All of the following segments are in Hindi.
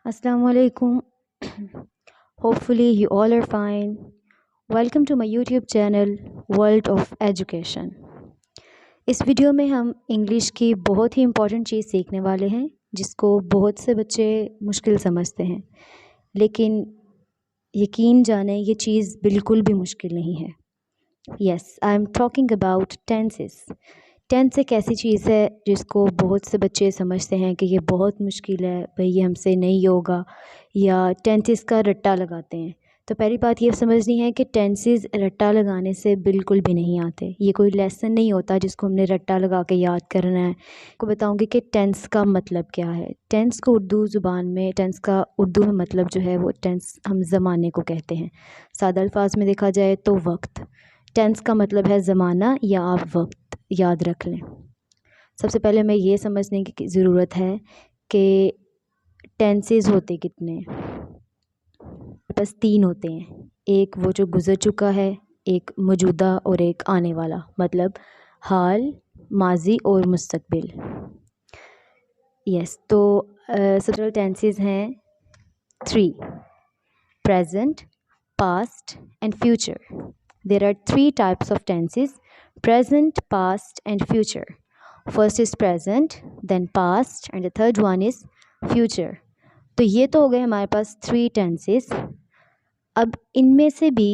Assalamu alaikum. Hopefully you all are fine. Welcome to my YouTube channel World of Education. इस वीडियो में हम इंग्लिश की बहुत ही इम्पॉर्टेंट चीज़ सीखने वाले हैं जिसको बहुत से बच्चे मुश्किल समझते हैं, लेकिन यकीन जाने ये चीज़ बिल्कुल भी मुश्किल नहीं है। Yes, I am talking about tenses. Tense एक ऐसी चीज़ है जिसको बहुत से बच्चे समझते हैं कि ये बहुत मुश्किल है, भाई ये हमसे नहीं होगा, या टेंसेस का रट्टा लगाते हैं। तो पहली बात ये समझनी है कि टेंसेस रट्टा लगाने से बिल्कुल भी नहीं आते। ये कोई लेसन नहीं होता जिसको हमने रट्टा लगा के याद करना है। आपको बताऊंगी कि टेंस का मतलब क्या है। टेंस को उर्दू ज़ुबान में, टेंस का उर्दू में मतलब जो है वो टेंस हम ज़माने को कहते हैं। सादा अल्फाज में देखा जाए तो वक्त। टेंस का मतलब है ज़माना या आप वक्त याद रख लें। सबसे पहले हमें ये समझने की ज़रूरत है कि टेंसेस होते कितने हैं। बस 3 होते हैं, एक वो जो गुज़र चुका है, एक मौजूदा और एक आने वाला, मतलब हाल, माजी और मुस्तकबिल। यस, तो सबसे टेंसेस हैं 3: present, past and future. There are 3 types of tenses: present, past and future. First is present, then past and the third one is future. तो ये तो हो गए हमारे पास 3 tenses। अब इनमें से भी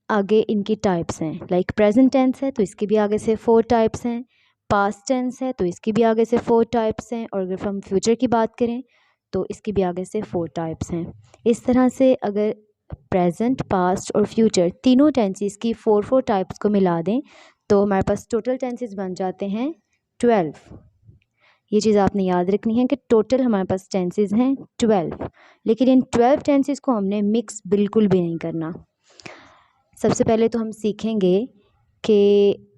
आगे इनकी टाइप्स हैं। लाइक प्रेजेंट टेंस है तो इसके भी आगे से 4 टाइप्स हैं, पास्ट टेंस है तो इसके भी आगे से 4 टाइप्स हैं, और अगर हम फ्यूचर की बात करें तो इसके भी आगे से 4 टाइप्स हैं। इस तरह से अगर प्रेजेंट, पास्ट और फ्यूचर तीनों टेंसेस की 4 टाइप्स को मिला दें तो हमारे पास टोटल टेंसेस बन जाते हैं 12। ये चीज़ आपने याद रखनी है कि टोटल हमारे पास टेंसेस हैं 12, लेकिन इन 12 टेंसेस को हमने मिक्स बिल्कुल भी नहीं करना। सबसे पहले तो हम सीखेंगे कि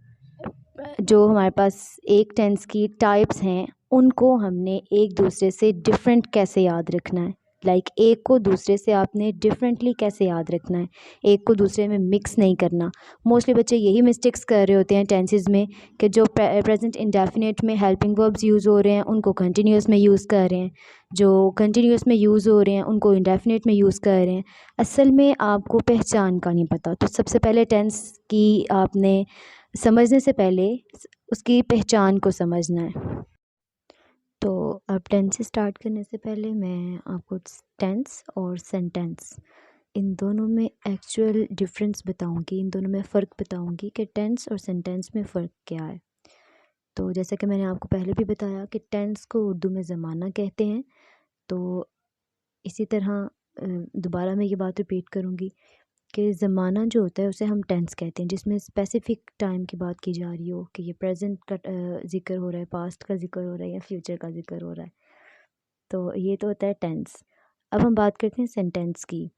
जो हमारे पास एक टेंस की टाइप्स हैं उनको हमने एक दूसरे से डिफरेंट कैसे याद रखना है। लाइक एक को दूसरे से आपने डिफरेंटली कैसे याद रखना है, एक को दूसरे में मिक्स नहीं करना। मोस्टली बच्चे यही मिस्टेक्स कर रहे होते हैं टेंसेस में कि जो प्रेजेंट इंडेफिनिट में हेल्पिंग वर्ब्स यूज़ हो रहे हैं उनको कंटिन्यूस में यूज़ कर रहे हैं, जो कंटिन्यूस में यूज़ हो रहे हैं उनको इंडेफिनिट में यूज़ कर रहे हैं। असल में आपको पहचान का नहीं पता। तो सबसे पहले टेंस की आपने समझने से पहले उसकी पहचान को समझना है। तो अब टेंस स्टार्ट करने से पहले मैं आपको टेंस और सेंटेंस इन दोनों में एक्चुअल डिफरेंस बताऊंगी, इन दोनों में फ़र्क बताऊंगी कि टेंस और सेंटेंस में फ़र्क क्या है। तो जैसा कि मैंने आपको पहले भी बताया कि टेंस को उर्दू में ज़माना कहते हैं, तो इसी तरह दोबारा मैं ये बात रिपीट करूँगी कि ज़माना जो होता है उसे हम टेंस कहते हैं, जिसमें स्पेसिफ़िक टाइम की बात की जा रही हो कि ये प्रेजेंट का ज़िक्र हो रहा है, पास्ट का ज़िक्र हो रहा है या फ्यूचर का ज़िक्र हो रहा है। तो ये तो होता है टेंस। अब हम बात करते हैं सेंटेंस की।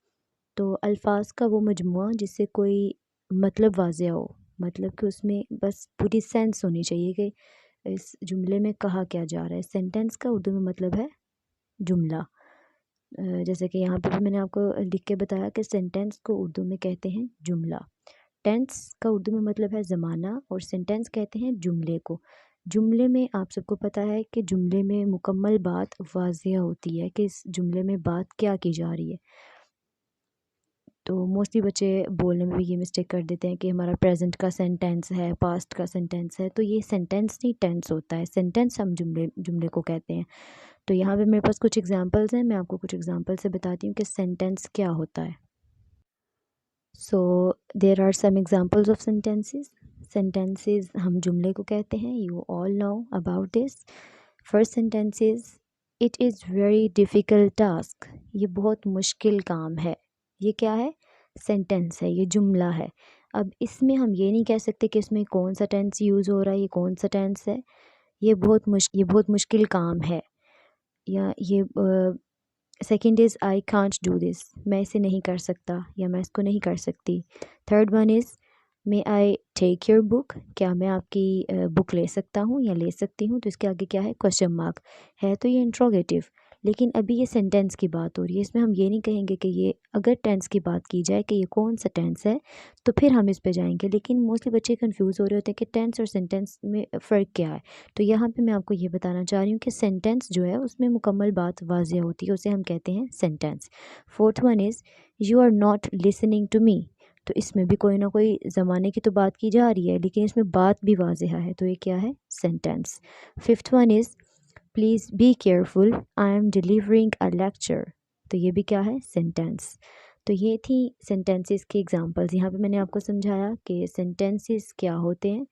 तो अल्फाज का वो मजमुआ जिससे कोई मतलब वाज़ेह हो, मतलब कि उसमें बस पूरी सेंस होनी चाहिए कि इस जुमले में कहा क्या जा रहा है। सेंटेंस का उर्दू में मतलब है जुमला। जैसे कि यहाँ पे भी मैंने आपको लिख के बताया कि सेंटेंस को उर्दू में कहते हैं जुमला। टेंस का उर्दू में मतलब है ज़माना और सेंटेंस कहते हैं जुमले को। जुमले में आप सबको पता है कि जुमले में मुकम्मल बात वाज़ेह होती है कि इस जुमले में बात क्या की जा रही है। तो मोस्टली बच्चे बोलने में भी ये मिस्टेक कर देते हैं कि हमारा प्रेजेंट का सेंटेंस है, पास्ट का सेंटेंस है। तो ये सेंटेंस नहीं, टेंस होता है। सेंटेंस हम जुमले को कहते हैं। तो यहाँ पे मेरे पास कुछ एग्जांपल्स हैं, मैं आपको कुछ एग्जांपल से बताती हूँ कि सेंटेंस क्या होता है। So there are some examples of sentences. Sentences हम जुमले को कहते हैं, you all know about this. First sentence is it is very difficult task. ये बहुत मुश्किल काम है। ये क्या है? सेंटेंस है, ये जुमला है। अब इसमें हम ये नहीं कह सकते कि इसमें कौन सा टेंस यूज़ हो रहा है, ये कौन सा टेंस है। ये बहुत मुश्किल काम है, या ये second is I can't do this, मैं इसे नहीं कर सकता या मैं इसको नहीं कर सकती। Third one is may I take your book, क्या मैं आपकी बुक ले सकता हूँ या ले सकती हूँ। तो इसके आगे क्या है? क्वेश्चन मार्क है, तो ये इंट्रोगेटिव, लेकिन अभी ये सेंटेंस की बात हो रही है, इसमें हम ये नहीं कहेंगे कि ये, अगर टेंस की बात की जाए कि ये कौन सा टेंस है तो फिर हम इस पे जाएंगे। लेकिन मोस्टली बच्चे कंफ्यूज हो रहे होते हैं कि टेंस और सेंटेंस में फ़र्क क्या है। तो यहाँ पे मैं आपको ये बताना चाह रही हूँ कि सेंटेंस जो है उसमें मुकम्मल बात वाज़ेह होती है, उसे हम कहते हैं sentence. Fourth one is you are not listening to me. तो इसमें भी कोई ना कोई ज़माने की तो बात की जा रही है, लेकिन इसमें बात भी वाज़ेह है, तो ये क्या है, sentence. Fifth one is please be careful, I am delivering a lecture. तो ये भी क्या है, सेंटेंस। तो ये थी सेंटेंसेस की एग्जांपल्स। यहाँ पे मैंने आपको समझाया कि सेंटेंसेस क्या होते हैं,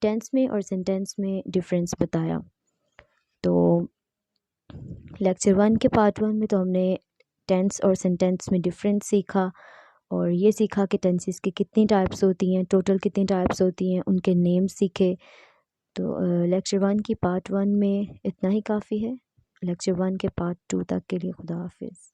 टेंस में और सेंटेंस में डिफरेंस बताया। तो लेक्चर 1 के पार्ट 1 में तो हमने टेंस और सेंटेंस में डिफरेंस सीखा, और ये सीखा कि टेंसेस की कितनी टाइप्स होती हैं, टोटल कितनी टाइप्स होती हैं, उनके नेम सीखे। तो लेक्चर 1 की पार्ट 1 में इतना ही काफ़ी है। लेक्चर 1 के पार्ट 2 तक के लिए खुदा हाफिज़।